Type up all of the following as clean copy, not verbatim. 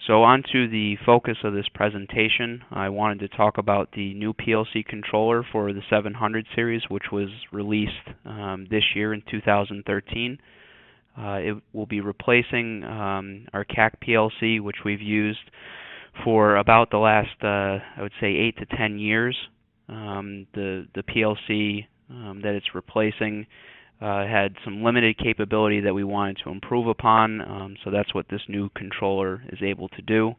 So on to the focus of this presentation. I wanted to talk about the new PLC controller for the 700 series, which was released this year in 2013. It will be replacing our CAC PLC, which we've used for about the last, I would say, 8 to 10 years. The PLC that it's replacing had some limited capability that we wanted to improve upon, so that's what this new controller is able to do.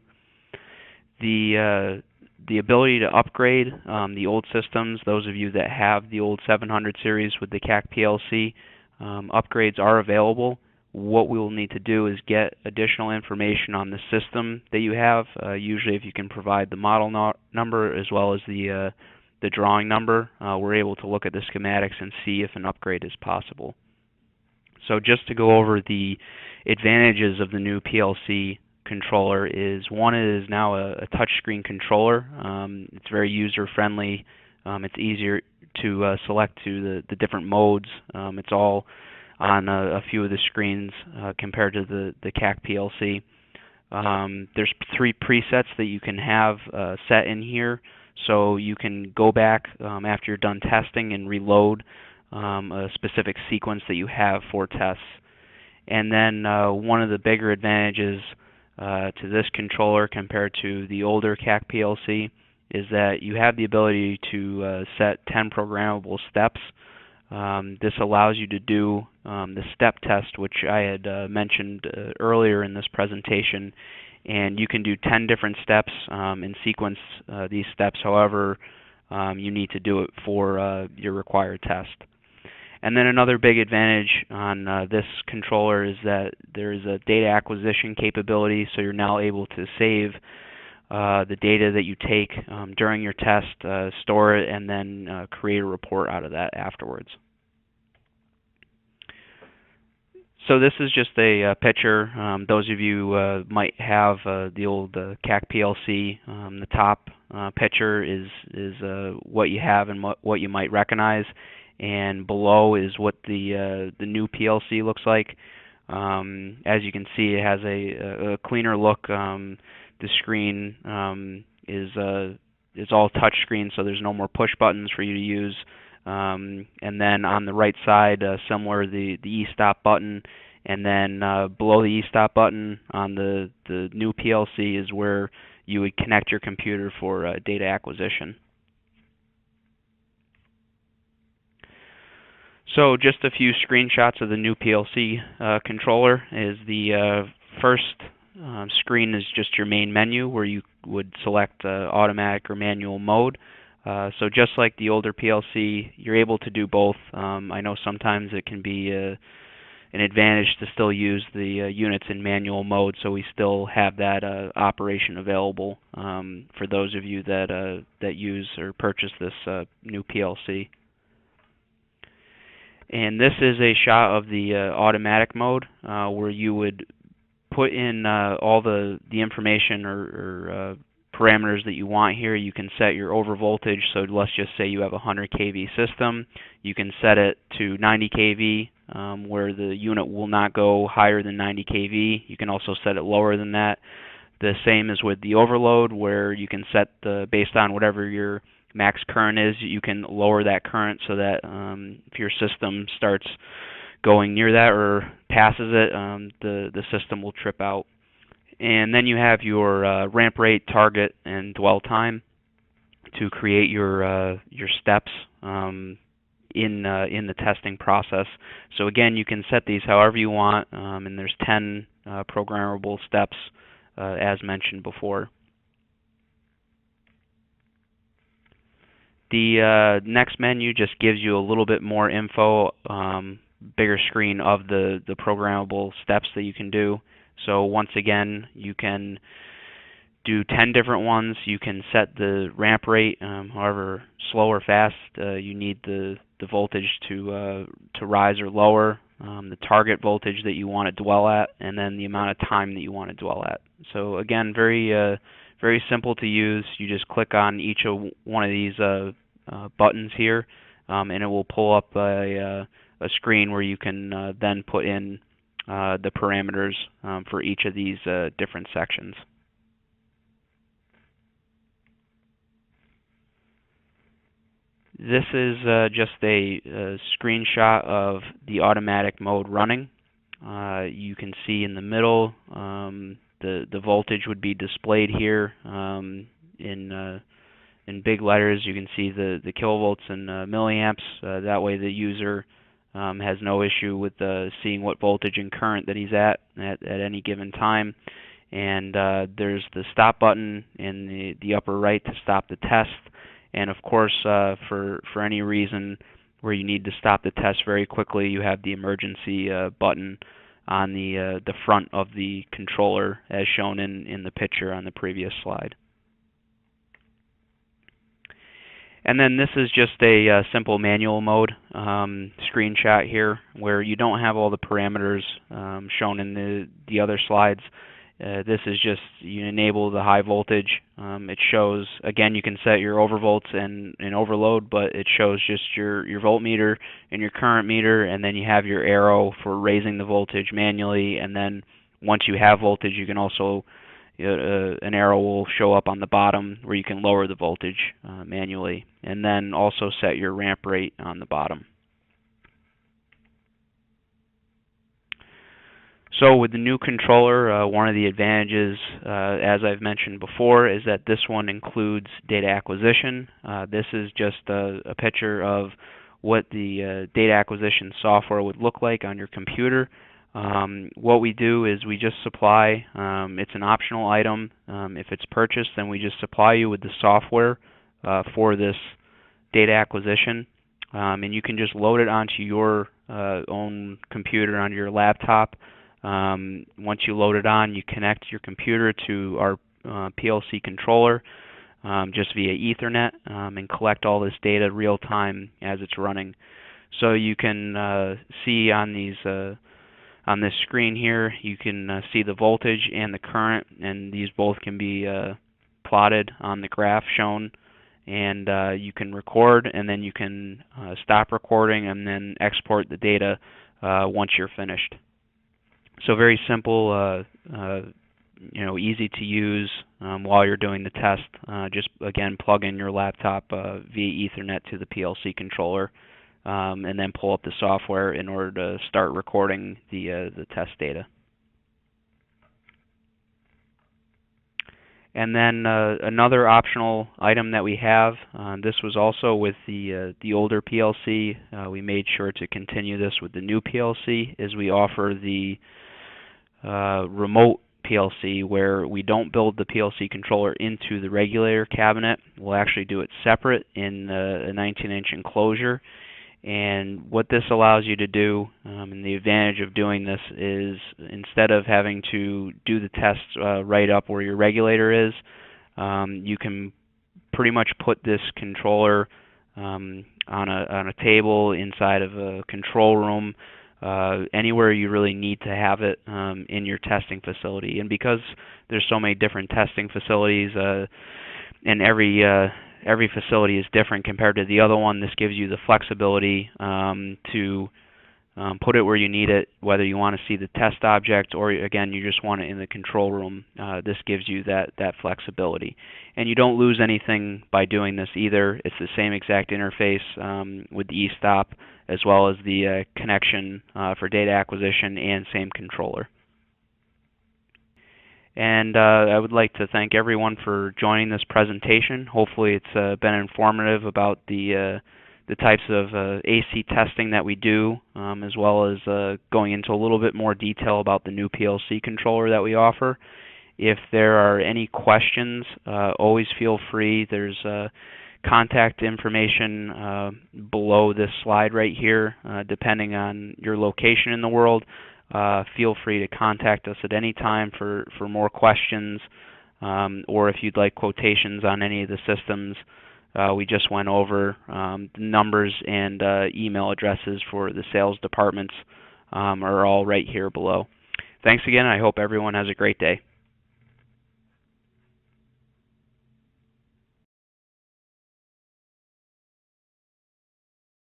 The ability to upgrade the old systems, those of you that have the old 700 series with the CAC PLC, upgrades are available. What we will need to do is get additional information on the system that you have. Usually if you can provide the model number as well as the drawing number, we're able to look at the schematics and see if an upgrade is possible. So just to go over the advantages of the new PLC controller is, one, it is now a touchscreen controller. It's very user-friendly. It's easier to select to the different modes. It's all on a few of the screens compared to the CAC PLC. There's 3 presets that you can have set in here. So you can go back after you're done testing and reload a specific sequence that you have for tests. And then one of the bigger advantages to this controller compared to the older CAC PLC is that you have the ability to set 10 programmable steps. This allows you to do the step test, which I had mentioned earlier in this presentation. And you can do 10 different steps and sequence these steps however you need to do it for your required test. And then another big advantage on this controller is that there is a data acquisition capability, so you're now able to save the data that you take during your test, store it, and then create a report out of that afterwards. So this is just a picture. Those of you might have the old CAC PLC. The top picture is what you have and what you might recognize, and below is what the new PLC looks like. As you can see, it has a cleaner look. The screen is all touch screen, so there's no more push buttons for you to use. And then on the right side, similar, the e-stop button, and then below the e-stop button on the new PLC is where you would connect your computer for data acquisition. So just a few screenshots of the new PLC controller. Is the first screen is just your main menu where you would select automatic or manual mode. So just like the older PLC, you're able to do both. I know sometimes it can be an advantage to still use the units in manual mode, so we still have that operation available for those of you that use or purchase this new PLC. And this is a shot of the automatic mode where you would put in all the information or parameters that you want here. You can set your over voltage, so let's just say you have a 100 kV system. You can set it to 90 kV where the unit will not go higher than 90 kV. You can also set it lower than that. The same is with the overload, where you can set based on whatever your max current is, you can lower that current so that if your system starts going near that or passes it, the system will trip out. And then you have your ramp rate, target, and dwell time to create your steps in the testing process. So again, you can set these however you want, and there's 10 programmable steps as mentioned before. The next menu just gives you a little bit more info, bigger screen of the programmable steps that you can do. So once again, you can do 10 different ones. You can set the ramp rate, however slow or fast you need the voltage to rise or lower, the target voltage that you want to dwell at, and then the amount of time that you want to dwell at. So again, very simple to use. You just click on each of one of these buttons here, and it will pull up a screen where you can then put in the parameters for each of these different sections. This is just a screenshot of the automatic mode running. You can see in the middle the voltage would be displayed here in big letters. You can see the kilovolts and milliamps. That way the user has no issue with seeing what voltage and current that he's at any given time. And there's the stop button in the upper right to stop the test. And of course, for any reason where you need to stop the test very quickly, you have the emergency button on the front of the controller, as shown in the picture on the previous slide. And then this is just a simple manual mode screenshot here, where you don't have all the parameters shown in the other slides. This is just, you enable the high voltage. It shows, again, you can set your overvolts and overload, but it shows just your voltmeter and your current meter, and then you have your arrow for raising the voltage manually. And then once you have voltage, you can also, an arrow will show up on the bottom where you can lower the voltage manually, and then also set your ramp rate on the bottom. So with the new controller, one of the advantages, as I've mentioned before, is that this one includes data acquisition. This is just a picture of what the data acquisition software would look like on your computer. What we do is we just supply, it's an optional item. If it's purchased, then we just supply you with the software for this data acquisition. And you can just load it onto your own computer, onto your laptop. Once you load it on, you connect your computer to our PLC controller just via Ethernet and collect all this data real time as it's running. So you can see on these on this screen here, you can see the voltage and the current, and these both can be plotted on the graph shown. And you can record, and then you can stop recording and then export the data once you're finished. So very simple, easy to use while you're doing the test. Just again, plug in your laptop via Ethernet to the PLC controller, and then pull up the software in order to start recording the test data. And then another optional item that we have, this was also with the older PLC. We made sure to continue this with the new PLC, is we offer the remote PLC, where we don't build the PLC controller into the regulator cabinet. We'll actually do it separate in a 19-inch enclosure. And what this allows you to do, and the advantage of doing this, is instead of having to do the test right up where your regulator is, you can pretty much put this controller on a table inside of a control room, anywhere you really need to have it in your testing facility. And because there's so many different testing facilities, and every facility is different compared to the other one, this gives you the flexibility to put it where you need it, whether you want to see the test object or, again, you just want it in the control room. This gives you that flexibility. And you don't lose anything by doing this either. It's the same exact interface with the e-stop, as well as the connection for data acquisition, and same controller. And I would like to thank everyone for joining this presentation. Hopefully it's been informative about the types of AC testing that we do, as well as going into a little bit more detail about the new PLC controller that we offer. If there are any questions, always feel free. There's contact information below this slide right here, depending on your location in the world. Feel free to contact us at any time for more questions, or if you'd like quotations on any of the systems we just went over. The numbers and email addresses for the sales departments are all right here below. Thanks again. I hope everyone has a great day.